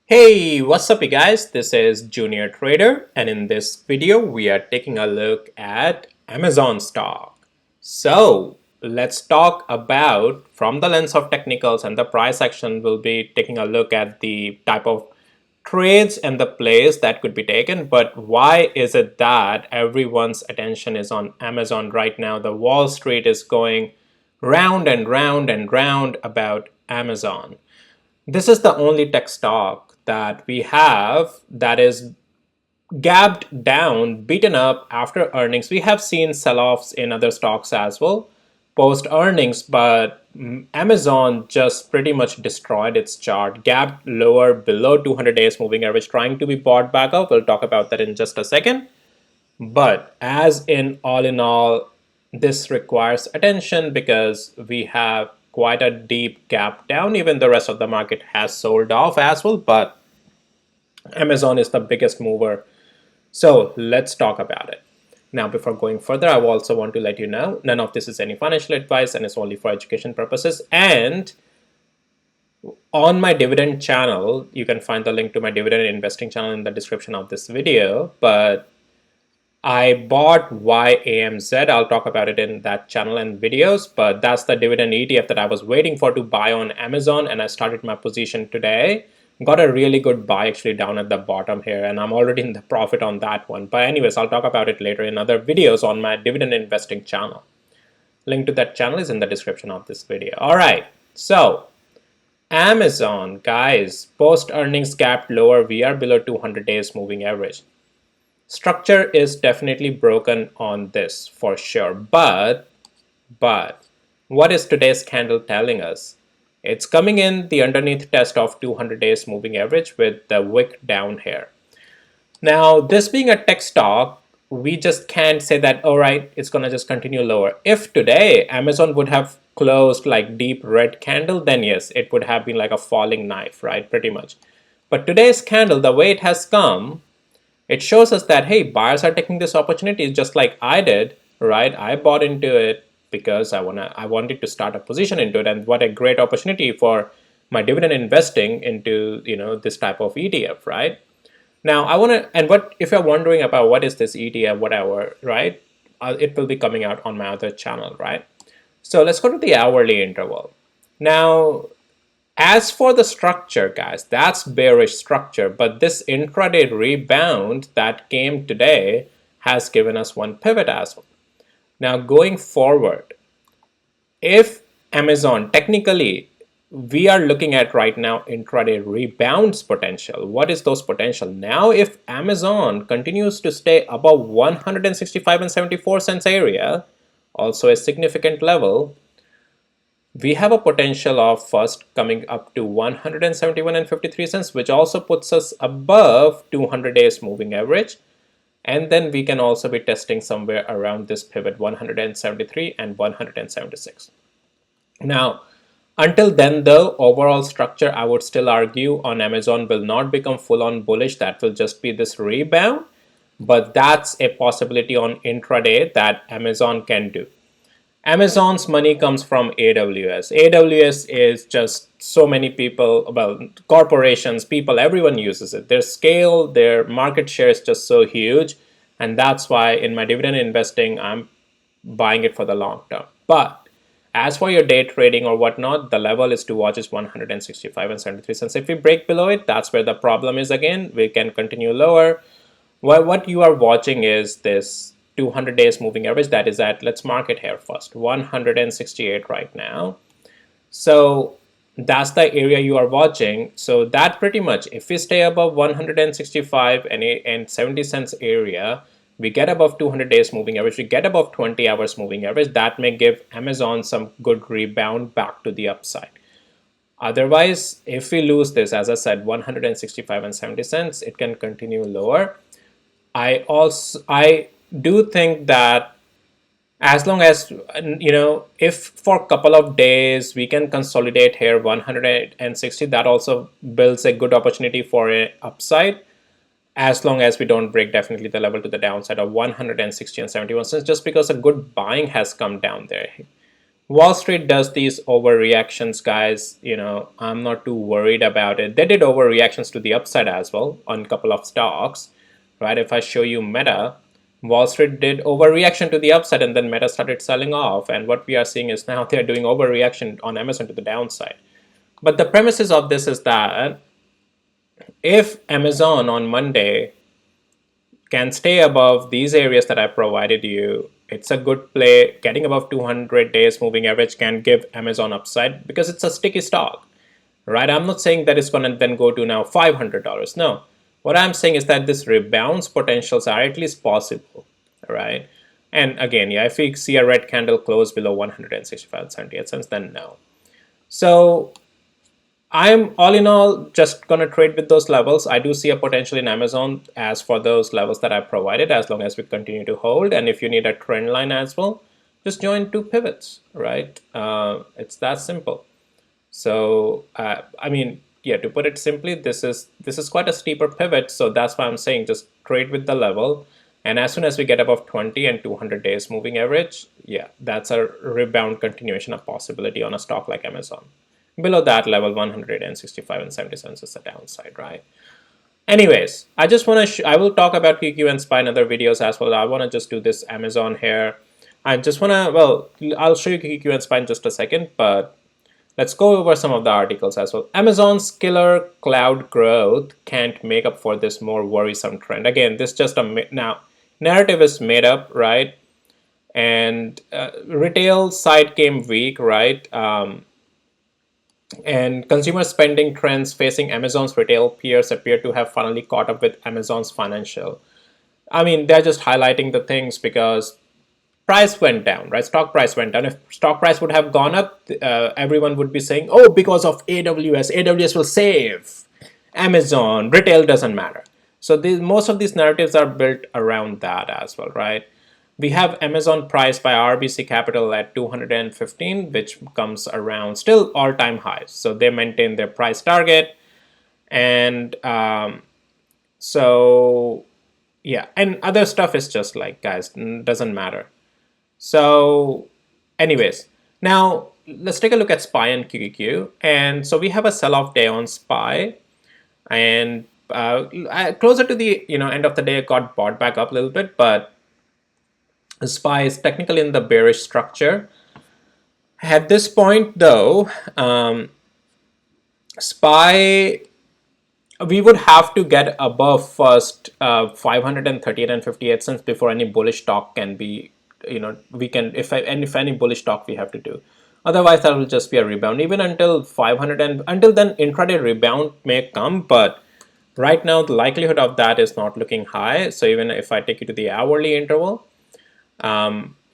Hey, what's up you guys? This is Junior Trader, and in this video we are taking a look at Amazon stock. So let's talk about, from the lens of technicals and the price action, we'll be taking a look at the type of trades and the plays that could be taken. But why is it that everyone's attention is on Amazon right now? The Wall Street is going round and round and round about Amazon. This is the only tech stock that we have that is gapped down, beaten up after earnings. We have seen sell-offs in other stocks as well post earnings, but Amazon just pretty much destroyed its chart, gapped lower below 200 days moving average, trying to be bought back up. We'll talk about that in just a second. But as in all, this requires attention because we have quite a deep gap down. Even the rest of the market has sold off as well, but Amazon is the biggest mover. So let's talk about it. Now, before going further, I also want to let you know, none of this is any financial advice and it's only for education purposes. And on my dividend channel, you can find the link to my dividend investing channel in the description of this video. But I bought AMZN. I'll talk about it in that channel and videos, but that's the dividend ETF that I was waiting for to buy on Amazon, and I started my position today. Got a really good buy actually down at the bottom here, and I'm already in the profit on that one. But anyways, I'll talk about it later in other videos on my dividend investing channel. Link to that channel is in the description of this video. All right, so Amazon, guys, post earnings gap lower. We are below 200 days moving average. Structure is definitely broken on this for sure, but what is today's candle telling us? It's coming in the underneath test of 200 days moving average with the wick down here. Now, this being a tech stock, we just can't say that, all right, it's gonna just continue lower. If today Amazon would have closed like deep red candle, then yes, it would have been like a falling knife, right? Pretty much. But today's candle, the way it has come, it shows us that, hey, buyers are taking this opportunity just like I did, right? I bought into it because I wanted to start a position into it, and what a great opportunity for my dividend investing into, this type of ETF, right? Now I want to, and what if you're wondering about what is this ETF, whatever, right? It will be coming out on my other channel, right? So let's go to the hourly interval. Now, as for the structure, guys, that's bearish structure, but this intraday rebound that came today has given us one pivot as well. Now, going forward, if Amazon, technically, we are looking at right now intraday rebounds potential. What is those potential? Now, if Amazon continues to stay above 165 and 74 cents area, also a significant level, we have a potential of first coming up to 171 and 53 cents, which also puts us above 200 days moving average. And then we can also be testing somewhere around this pivot 173 and 176. Now, until then, though, overall structure, I would still argue on Amazon will not become full-on bullish. That will just be this rebound. But that's a possibility on intraday that Amazon can do. Amazon's money comes from AWS. AWS is just so many people, well, corporations, people, everyone uses it. Their scale, their market share is just so huge. And that's why in my dividend investing, I'm buying it for the long term. But as for your day trading or whatnot, the level is to watch is 165 and 73 cents. If we break below it, that's where the problem is again. We can continue lower. What you are watching is this 200 days moving average that is at, let's mark it here first, 168 right now. So that's the area you are watching. So that pretty much, if we stay above 165 and 70 cents area, we get above 200 days moving average, we get above 20 hours moving average, that may give Amazon some good rebound back to the upside. Otherwise, if we lose this, as I said, 165 and 70 cents, it can continue lower. I do think that as long as, if for a couple of days we can consolidate here 160, that also builds a good opportunity for an upside, as long as we don't break definitely the level to the downside of 160 and 71 cents, just because a good buying has come down there. Wall Street does these overreactions, guys. I'm not too worried about it. They did overreactions to the upside as well on a couple of stocks, right? If I show you Meta, Wall Street did overreaction to the upside and then Meta started selling off. And what we are seeing is now they're doing overreaction on Amazon to the downside. But the premises of this is that if Amazon on Monday can stay above these areas that I provided you, it's a good play. Getting above 200 days moving average can give Amazon upside because it's a sticky stock, right? I'm not saying that it's going to then go to now $500. No. What I'm saying is that this rebounds potentials are at least possible, right? And again, yeah, if we see a red candle close below 165.78 then no. So I'm all in all just gonna trade with those levels. I do see a potential in Amazon as for those levels that I provided, as long as we continue to hold. And if you need a trend line as well, just join two pivots, right? It's that simple. So I mean, yeah, to put it simply, this is quite a steeper pivot. So that's why I'm saying just trade with the level. And as soon as we get above 20 and 200 days moving average, yeah, that's a rebound continuation of possibility on a stock like Amazon. Below that level, 165 and 77 is the downside, right? Anyways, I just want to, I will talk about QQ and SPY in other videos as well. I want to just do this Amazon here. I just want to, well, I'll show you QQ and SPY in just a second, but let's go over some of the articles as well. Amazon's killer cloud growth can't make up for this more worrisome trend. Again, this just now narrative is made up, right? And retail side came weak, right? And consumer spending trends facing Amazon's retail peers appear to have finally caught up with Amazon's financial. I mean, they're just highlighting the things because price went down, right? Stock price went down. If stock price would have gone up, everyone would be saying, oh, because of AWS, AWS will save Amazon, retail doesn't matter. So most of these narratives are built around that as well, right? We have Amazon priced by RBC Capital at 215, which comes around still all-time highs. So they maintain their price target. And so, yeah, and other stuff is just like, guys, doesn't matter. So anyways, now let's take a look at SPY and QQQ. And so we have a sell-off day on SPY. And closer to the end of the day, it got bought back up a little bit, but SPY is technically in the bearish structure. At this point, though, SPY, we would have to get above first 538 and 58 cents before any bullish talk can be, we can, if any bullish talk we have to do. Otherwise, that will just be a rebound. Even until 500 and until then, intraday rebound may come, but right now the likelihood of that is not looking high. So even if I take you to the hourly interval,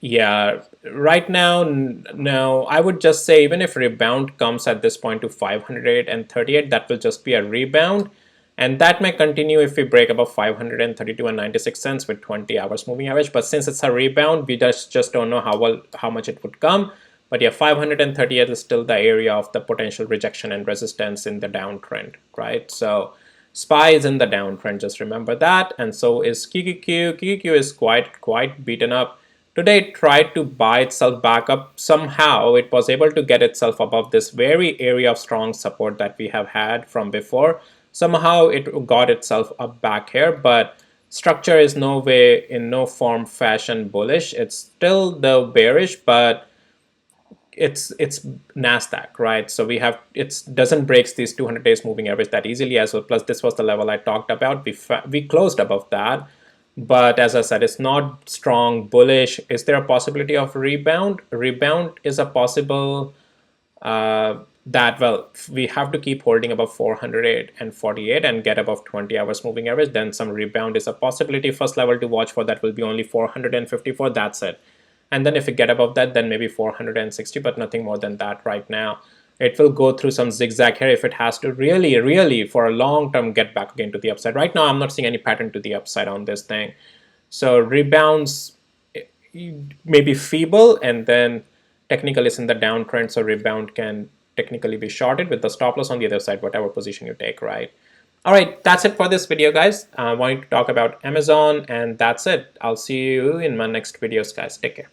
yeah, right now, no, I would just say even if rebound comes at this point to 508 and 38, that will just be a rebound. And that may continue if we break above 532 and 96 cents with 20 hours moving average. But since it's a rebound, we just don't know how much it would come. But yeah, 538 is still the area of the potential rejection and resistance in the downtrend, right? So SPY is in the downtrend, just remember that. And so is QQQ. QQQ is quite beaten up. Today it tried to buy itself back up. Somehow it was able to get itself above this very area of strong support that we have had from before. Somehow it got itself up back here, but structure is no way, in no form, fashion bullish. It's still the bearish, but it's NASDAQ, right? So we have, it doesn't breaks these 200 days moving average that easily as well. Plus this was the level I talked about. We closed above that. But as I said, it's not strong bullish. Is there a possibility of rebound? Rebound is a possible that, well, we have to keep holding above 408 and 48 and get above 20 hours moving average. Then some rebound is a possibility. First level to watch for that will be only 454. That's it. And then if we get above that, then maybe 460, but nothing more than that right now. It will go through some zigzag here if it has to really, for a long term, get back again to the upside. Right now, I'm not seeing any pattern to the upside on this thing. So rebounds may be feeble, and then technical is in the downtrend, so rebound can technically be shorted with the stop loss on the other side, whatever position you take, right? All right, that's it for this video, guys. I wanted to talk about Amazon, and that's it. I'll see you in my next videos, guys. Take care.